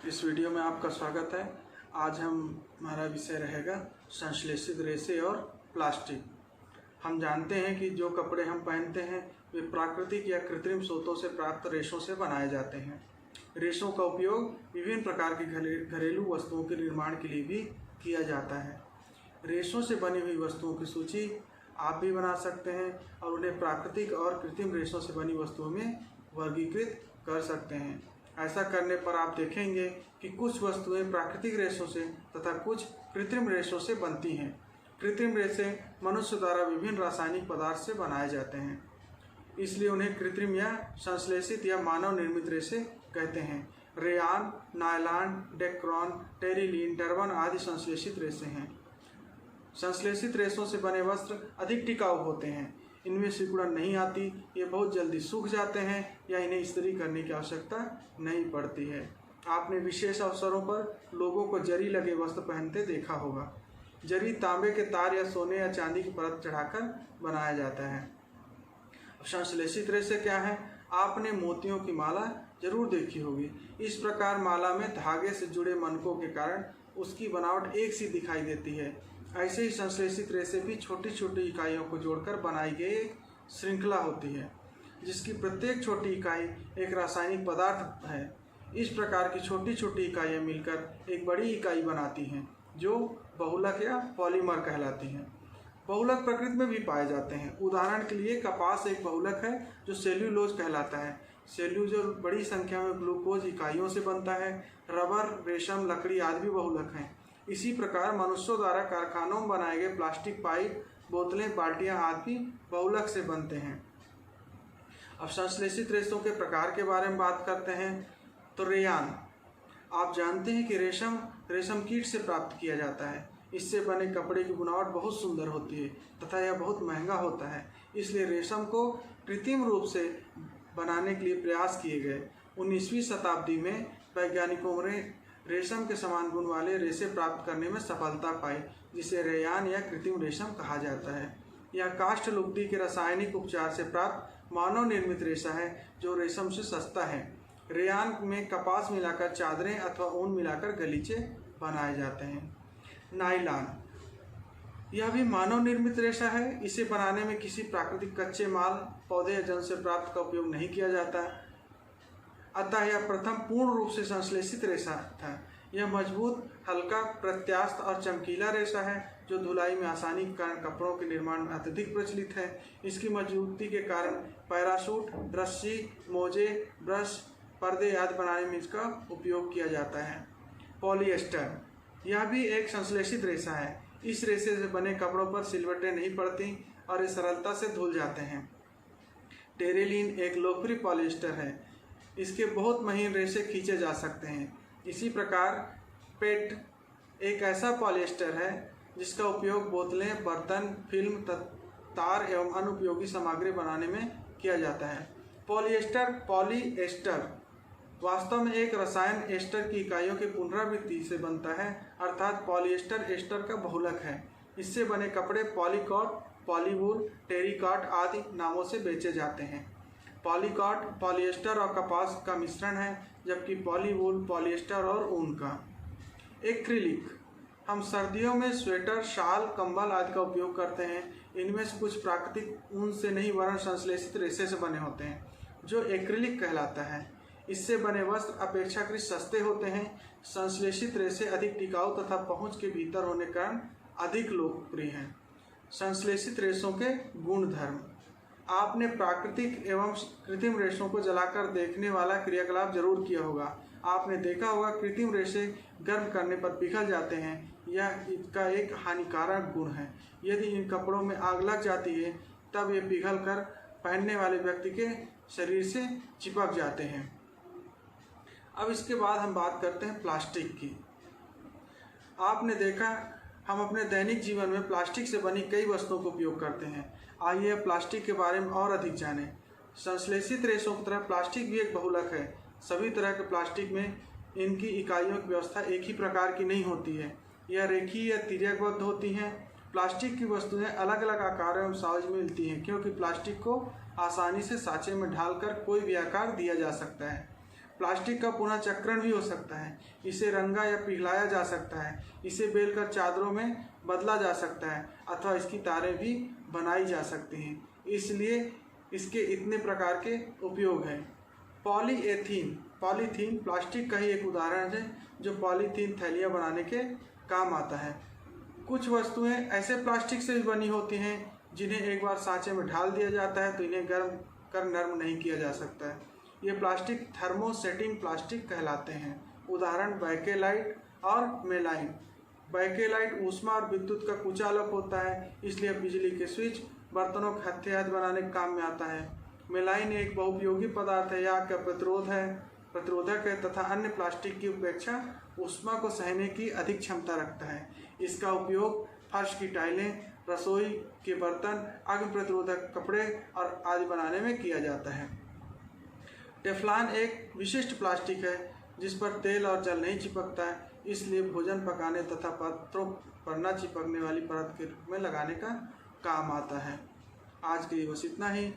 इस वीडियो में आपका स्वागत है। आज हमारा विषय रहेगा संश्लेषित रेशे और प्लास्टिक। हम जानते हैं कि जो कपड़े हम पहनते हैं वे प्राकृतिक या कृत्रिम स्रोतों से प्राप्त रेशों से बनाए जाते हैं। रेशों का उपयोग विभिन्न प्रकार की घरेलू वस्तुओं के निर्माण के लिए भी किया जाता है। रेशों से बनी हुई वस्तुओं की सूची आप भी बना सकते हैं और उन्हें प्राकृतिक और कृत्रिम रेशों से बनी वस्तुओं में वर्गीकृत कर सकते हैं। ऐसा करने पर आप देखेंगे कि कुछ वस्तुएं प्राकृतिक रेशों से तथा कुछ कृत्रिम रेशों से बनती हैं। कृत्रिम रेशे मनुष्य द्वारा विभिन्न रासायनिक पदार्थ से बनाए जाते हैं, इसलिए उन्हें कृत्रिम या संश्लेषित या मानव निर्मित रेशे कहते हैं। रेयान, नायलॉन, डेक्रॉन, टेरिलीन, टर्बन आदि संश्लेषित रेशे हैं। संश्लेषित रेशों से बने वस्त्र अधिक टिकाऊ होते हैं। इनमें सिकुड़न नहीं आती, ये बहुत जल्दी सूख जाते हैं या इन्हें इस्त्री करने की आवश्यकता नहीं पड़ती है। आपने विशेष अवसरों पर लोगों को जरी लगे वस्त्र पहनते देखा होगा। जरी तांबे के तार या सोने या चांदी की परत चढ़ाकर बनाया जाता है। अब संश्लेषित रेशे क्या है? आपने मोतियों की माला जरूर देखी होगी। इस प्रकार माला में धागे से जुड़े मनकों के कारण उसकी बनावट एक सी दिखाई देती है। ऐसे ही संश्लेषित रेशे भी छोटी छोटी इकाइयों को जोड़कर बनाई गई एक श्रृंखला होती है, जिसकी प्रत्येक छोटी इकाई एक रासायनिक पदार्थ है। इस प्रकार की छोटी छोटी इकाइयाँ मिलकर एक बड़ी इकाई बनाती हैं, जो बहुलक या पॉलीमर कहलाती हैं। बहुलक प्रकृति में भी पाए जाते हैं। उदाहरण के लिए कपास एक बहुलक है जो सेल्यूलोज कहलाता है। सेल्यूलोज बड़ी संख्या में ग्लूकोज इकाइयों से बनता है। रबर, रेशम, लकड़ी आदि भी बहुलक हैं। इसी प्रकार मनुष्यों द्वारा कारखानों में बनाए गए प्लास्टिक पाइप, बोतलें, बाल्टियां आदि बहुलक से बनते हैं। अब संश्लेषित रेशों के प्रकार के बारे में बात करते हैं तो रेयान। आप जानते हैं कि रेशम कीट से प्राप्त किया जाता है। इससे बने कपड़े की बनावट बहुत सुंदर होती है तथा यह बहुत महंगा होता है। इसलिए रेशम को कृत्रिम रूप से बनाने के लिए प्रयास किए गए। 19वीं शताब्दी में वैज्ञानिकों ने रेशम के समान गुण वाले रेशे प्राप्त करने में सफलता पाई, जिसे रेयान या कृत्रिम रेशम कहा जाता है। यह काष्ठ लुगदी के रासायनिक उपचार से प्राप्त मानव निर्मित रेशा है, जो रेशम से सस्ता है। रेयान में कपास मिलाकर चादरें अथवा ऊन मिलाकर गलीचे बनाए जाते हैं। नायलॉन, यह भी मानव निर्मित रेशा है। इसे बनाने में किसी प्राकृतिक कच्चे माल, पौधे या जल से प्राप्त का उपयोग नहीं किया जाता, अतः यह प्रथम पूर्ण रूप से संश्लेषित रेशा था। यह मजबूत, हल्का, प्रत्यास्थ और चमकीला रेशा है, जो धुलाई में आसानी के कारण कपड़ों के निर्माण में अत्यधिक प्रचलित है। इसकी मजबूती के कारण पैराशूट, रस्सी, मोजे, ब्रश, पर्दे आदि बनाने में इसका उपयोग किया जाता है। पॉलिएस्टर, यह भी एक संश्लेषित रेशा है। इस रेशे से बने कपड़ों पर सिलवटें नहीं पड़ती और ये सरलता से धुल जाते हैं। टेरिलीन एक लोकप्रिय पॉलिएस्टर है। इसके बहुत महीन रेशे खींचे जा सकते हैं। इसी प्रकार पेट एक ऐसा पॉलिएस्टर है जिसका उपयोग बोतलें, बर्तन, फिल्म, तार एवं अन्य उपयोगी सामग्री बनाने में किया जाता है। पॉलीएस्टर वास्तव में एक रसायन एस्टर की इकाइयों की पुनरावृत्ति से बनता है, अर्थात पॉलीएस्टर एस्टर का बहुलक है। इससे बने कपड़े पॉलीकॉट, पॉलीवूल, टेरिकॉट आदि नामों से बेचे जाते हैं। पॉलीकॉट पॉलिएस्टर और कपास का मिश्रण है, जबकि पॉलीवूल पॉलिएस्टर और ऊन का। एक्रिलिक, हम सर्दियों में स्वेटर, शाल, कंबल आदि का उपयोग करते हैं। इनमें से कुछ प्राकृतिक ऊन से नहीं वरन संश्लेषित रेशे से बने होते हैं, जो एक्रिलिक कहलाता है। इससे बने वस्त्र अपेक्षाकृत सस्ते होते हैं। संश्लेषित रेशे अधिक टिकाऊ तथा पहुंच के भीतर होने के कारण अधिक लोकप्रिय हैं। संश्लेषित रेशों के गुणधर्म, आपने प्राकृतिक एवं कृत्रिम रेशों को जलाकर देखने वाला क्रियाकलाप जरूर किया होगा। आपने देखा होगा कृत्रिम रेशे गर्म करने पर पिघल जाते हैं। यह इसका एक हानिकारक गुण है। यदि इन कपड़ों में आग लग जाती है तब ये पिघलकर पहनने वाले व्यक्ति के शरीर से चिपक जाते हैं। अब इसके बाद हम बात करते हैं प्लास्टिक की। आपने देखा हम अपने दैनिक जीवन में प्लास्टिक से बनी कई वस्तुओं का उपयोग करते हैं। आइए प्लास्टिक के बारे में और अधिक जानें। संश्लेषित रेशों की तरह प्लास्टिक भी एक बहुलक है। सभी तरह के प्लास्टिक में इनकी इकाइयों की व्यवस्था एक ही प्रकार की नहीं होती है। यह रेखीय या तिर्यकबद्ध होती हैं। प्लास्टिक की वस्तुएं अलग अलग आकार एवं साइज में मिलती हैं, क्योंकि प्लास्टिक को आसानी से सांचे में ढालकर कोई भी आकार दिया जा सकता है। प्लास्टिक का पुनः चक्रण भी हो सकता है। इसे रंगा या पिघलाया जा सकता है। इसे बेलकर चादरों में बदला जा सकता है अथवा इसकी तारें भी बनाई जा सकती हैं। इसलिए इसके इतने प्रकार के उपयोग हैं। पॉलीएथीन, पॉलीथीन प्लास्टिक का ही एक उदाहरण है जो पॉलीथीन थैलियाँ बनाने के काम आता है। कुछ वस्तुएं ऐसे प्लास्टिक से बनी होती हैं जिन्हें एक बार सांचे में ढाल दिया जाता है तो इन्हें गर्म कर नरम नहीं किया जा सकता है। ये प्लास्टिक थर्मोसेटिंग प्लास्टिक कहलाते हैं। उदाहरण बैकेलाइट और मेलाइन। बैकेलाइट ऊष्मा और विद्युत का कुचालक होता है, इसलिए बिजली के स्विच, बर्तनों के हत्थे आदि बनाने के काम में आता है। मेलाइन एक बहुउपयोगी पदार्थ है, आग का प्रतिरोधक है तथा अन्य प्लास्टिक की अपेक्षा ऊष्मा को सहने की अधिक क्षमता रखता है। इसका उपयोग फर्श की टाइलें, रसोई के बर्तन, अग्नि प्रतिरोधक कपड़े और आदि बनाने में किया जाता है। टेफ्लॉन एक विशिष्ट प्लास्टिक है जिस पर तेल और जल नहीं चिपकता है, इसलिए भोजन पकाने तथा पत्रों पर न चिपकने वाली परत के रूप में लगाने का काम आता है। आज के लिए बस इतना ही।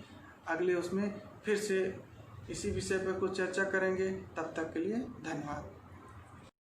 अगले उसमें फिर से इसी विषय पर कुछ चर्चा करेंगे। तब तक के लिए धन्यवाद।